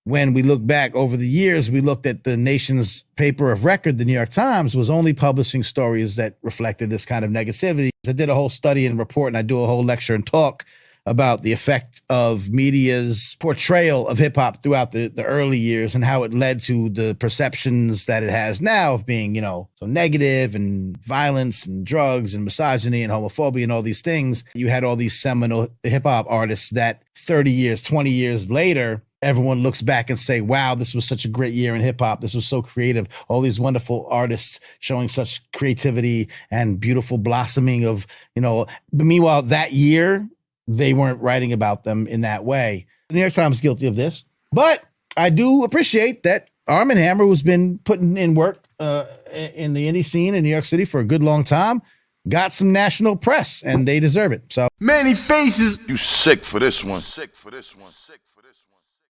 when we look back over the years, we looked at the nation's paper of record, the New York Times, was only publishing stories that reflected this kind of negativity. I did a whole study and report, and I do a whole lecture and talk about the effect of media's portrayal of hip hop throughout the early years and how it led to the perceptions that it has now of being, so negative and violence and drugs and misogyny and homophobia and all these things. You had all these seminal hip hop artists that 30 years, 20 years later, everyone looks back and say, wow, this was such a great year in hip hop. This was so creative. All these wonderful artists showing such creativity and beautiful blossoming of, meanwhile, that year, they weren't writing about them in that way. The New York Times is guilty of this. But I do appreciate that Arm & Hammer, who's been putting in work in the indie scene in New York City for a good long time, got some national press, and they deserve it. So many faces. You sick for this one. Sick for this one. Sick.